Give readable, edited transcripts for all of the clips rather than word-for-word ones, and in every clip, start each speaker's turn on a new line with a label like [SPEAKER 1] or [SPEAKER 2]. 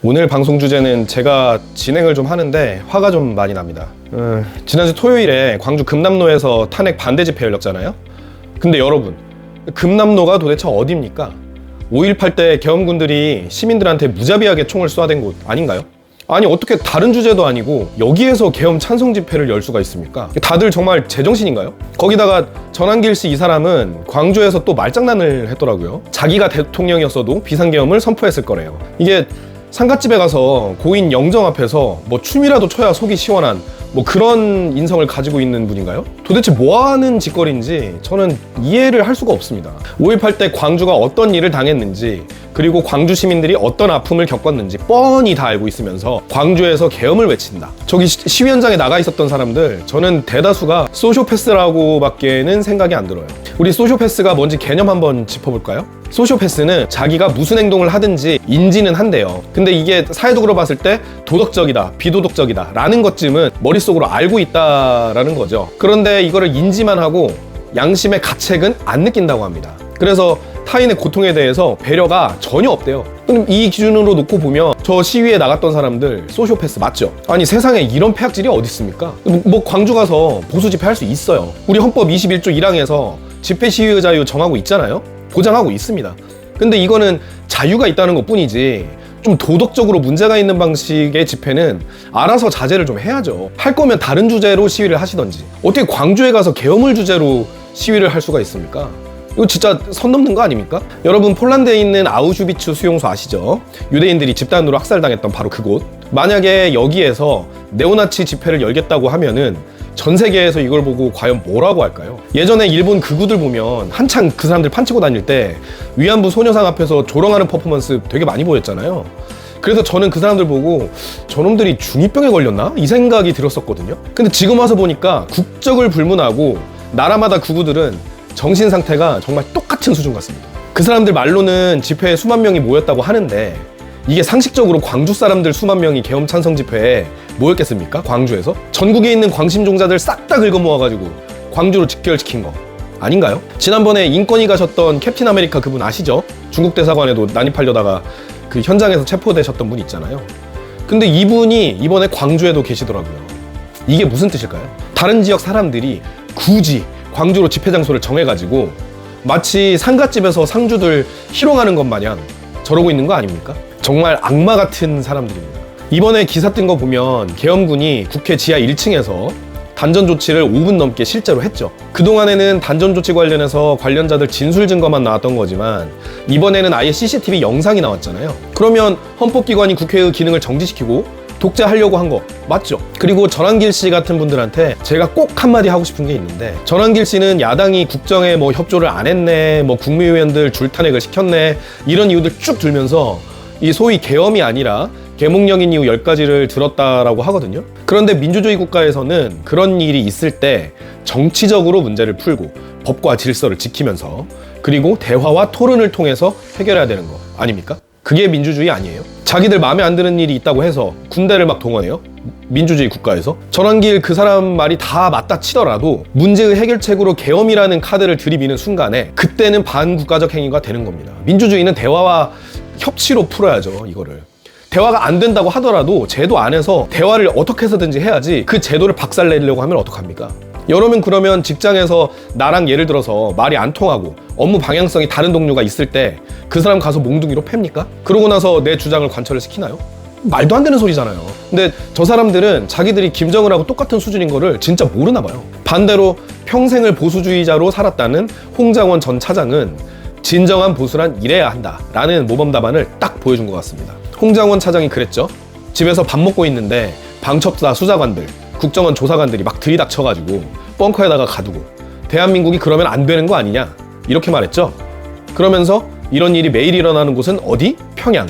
[SPEAKER 1] 오늘 방송 주제는 제가 진행을 좀 하는데 화가 좀 많이 납니다. 지난주 토요일에 광주 금남로에서 탄핵 반대 집회 열렸잖아요. 근데 여러분, 금남로가 도대체 어디입니까? 5.18 때 계엄군들이 시민들한테 무자비하게 총을 쏘아댄 곳 아닌가요? 아니 어떻게 다른 주제도 아니고 여기에서 계엄 찬성 집회를 열 수가 있습니까? 다들 정말 제정신인가요? 거기다가 전한길 씨 이 사람은 광주에서 또 말장난을 했더라고요. 자기가 대통령이었어도 비상계엄을 선포했을 거래요. 이게 상갓집에 가서 고인 영정 앞에서 뭐 춤이라도 춰야 속이 시원한 뭐 그런 인성을 가지고 있는 분인가요? 도대체 뭐 하는 짓거리인지 저는 이해를 할 수가 없습니다. 5.18 때 광주가 어떤 일을 당했는지, 그리고 광주 시민들이 어떤 아픔을 겪었는지 뻔히 다 알고 있으면서 광주에서 계엄을 외친다. 저기 시위 현장에 나가 있었던 사람들, 저는 대다수가 소쇼패스라고밖에는 생각이 안 들어요. 우리 소쇼패스가 뭔지 개념 한번 짚어볼까요? 소쇼패스는 자기가 무슨 행동을 하든지 인지는 한대요. 근데 이게 사회적으로 봤을 때 도덕적이다, 비도덕적이다 라는 것쯤은 머릿속으로 알고 있다라는 거죠. 그런데 이거를 인지만 하고 양심의 가책은 안 느낀다고 합니다. 그래서 타인의 고통에 대해서 배려가 전혀 없대요. 그럼 이 기준으로 놓고 보면 저 시위에 나갔던 사람들 소시오패스 맞죠? 아니 세상에 이런 폐악질이 어디 있습니까? 뭐 광주 가서 보수 집회 할 수 있어요. 우리 헌법 21조 1항에서 집회 시위의 자유 정하고 있잖아요. 보장하고 있습니다. 근데 이거는 자유가 있다는 것 뿐이지 좀 도덕적으로 문제가 있는 방식의 집회는 알아서 자제를 좀 해야죠. 할 거면 다른 주제로 시위를 하시던지. 어떻게 광주에 가서 계엄을 주제로 시위를 할 수가 있습니까? 이거 진짜 선 넘는 거 아닙니까? 여러분 폴란드에 있는 아우슈비츠 수용소 아시죠? 유대인들이 집단으로 학살당했던 바로 그곳. 만약에 여기에서 네오나치 집회를 열겠다고 하면은 전 세계에서 이걸 보고 과연 뭐라고 할까요? 예전에 일본 극우들 보면 한창 그 사람들 판치고 다닐 때 위안부 소녀상 앞에서 조롱하는 퍼포먼스 되게 많이 보였잖아요. 그래서 저는 그 사람들 보고 저놈들이 중2병에 걸렸나? 이 생각이 들었었거든요. 근데 지금 와서 보니까 국적을 불문하고 나라마다 극우들은 정신 상태가 정말 똑같은 수준 같습니다. 그 사람들 말로는 집회에 수만 명이 모였다고 하는데 이게 상식적으로 광주 사람들 수만 명이 계엄 찬성 집회에 모였겠습니까? 광주에서? 전국에 있는 광심종자들 싹 다 긁어 모아가지고 광주로 직결시킨 거 아닌가요? 지난번에 인권위 가셨던 캡틴 아메리카 그분 아시죠? 중국 대사관에도 난입하려다가 그 현장에서 체포되셨던 분 있잖아요. 근데 이분이 이번에 광주에도 계시더라고요. 이게 무슨 뜻일까요? 다른 지역 사람들이 굳이 광주로 집회 장소를 정해가지고 마치 상갓집에서 상주들 희롱하는 것 마냥 저러고 있는 거 아닙니까? 정말 악마 같은 사람들입니다. 이번에 기사 뜬 거 보면 계엄군이 국회 지하 1층에서 단전 조치를 5분 넘게 실제로 했죠. 그동안에는 단전 조치 관련해서 관련자들 진술 증거만 나왔던 거지만 이번에는 아예 CCTV 영상이 나왔잖아요. 그러면 헌법기관이 국회의 기능을 정지시키고 독재하려고 한 거 맞죠? 그리고 전한길 씨 같은 분들한테 제가 꼭 한마디 하고 싶은 게 있는데, 전한길 씨는 야당이 국정에 뭐 협조를 안 했네, 뭐 국무위원들 줄탄핵을 시켰네, 이런 이유들 쭉 들면서 이 소위 계엄이 아니라 계몽령인 이유 10가지를 들었다라고 하거든요. 그런데 민주주의 국가에서는 그런 일이 있을 때 정치적으로 문제를 풀고 법과 질서를 지키면서 그리고 대화와 토론을 통해서 해결해야 되는 거 아닙니까? 그게 민주주의 아니에요? 자기들 마음에 안 드는 일이 있다고 해서 군대를 막 동원해요? 민주주의 국가에서? 전한길 그 사람 말이 다 맞다 치더라도 문제의 해결책으로 계엄이라는 카드를 들이미는 순간에 그때는 반국가적 행위가 되는 겁니다. 민주주의는 대화와 협치로 풀어야죠, 이거를. 대화가 안 된다고 하더라도 제도 안에서 대화를 어떻게 해서든지 해야지 그 제도를 박살내려고 하면 어떡합니까? 여러분 그러면 직장에서 나랑 예를 들어서 말이 안 통하고 업무 방향성이 다른 동료가 있을 때 그 사람 가서 몽둥이로 팹니까? 그러고 나서 내 주장을 관철을 시키나요? 말도 안 되는 소리잖아요. 근데 저 사람들은 자기들이 김정은하고 똑같은 수준인 거를 진짜 모르나 봐요. 반대로 평생을 보수주의자로 살았다는 홍장원 전 차장은 진정한 보수란 이래야 한다 라는 모범 답안을 딱 보여준 것 같습니다. 홍장원 차장이 그랬죠. 집에서 밥 먹고 있는데 방첩사 수사관들, 국정원 조사관들이 막 들이닥쳐가지고 벙커에다가 가두고 대한민국이 그러면 안 되는 거 아니냐 이렇게 말했죠. 그러면서 이런 일이 매일 일어나는 곳은 어디? 평양.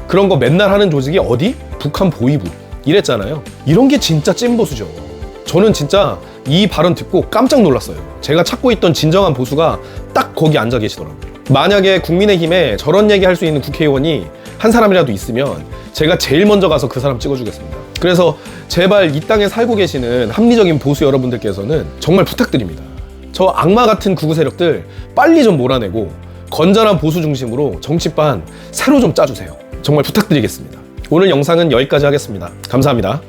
[SPEAKER 1] 그런 거 맨날 하는 조직이 어디? 북한 보위부. 이랬잖아요. 이런 게 진짜 찐보수죠. 저는 진짜 이 발언 듣고 깜짝 놀랐어요. 제가 찾고 있던 진정한 보수가 딱 거기 앉아 계시더라고요. 만약에 국민의힘에 저런 얘기 할 수 있는 국회의원이 한 사람이라도 있으면 제가 제일 먼저 가서 그 사람 찍어주겠습니다. 그래서 제발 이 땅에 살고 계시는 합리적인 보수 여러분들께서는 정말 부탁드립니다. 저 악마 같은 극우 세력들 빨리 좀 몰아내고 건전한 보수 중심으로 정치판 새로 좀 짜주세요. 정말 부탁드리겠습니다. 오늘 영상은 여기까지 하겠습니다. 감사합니다.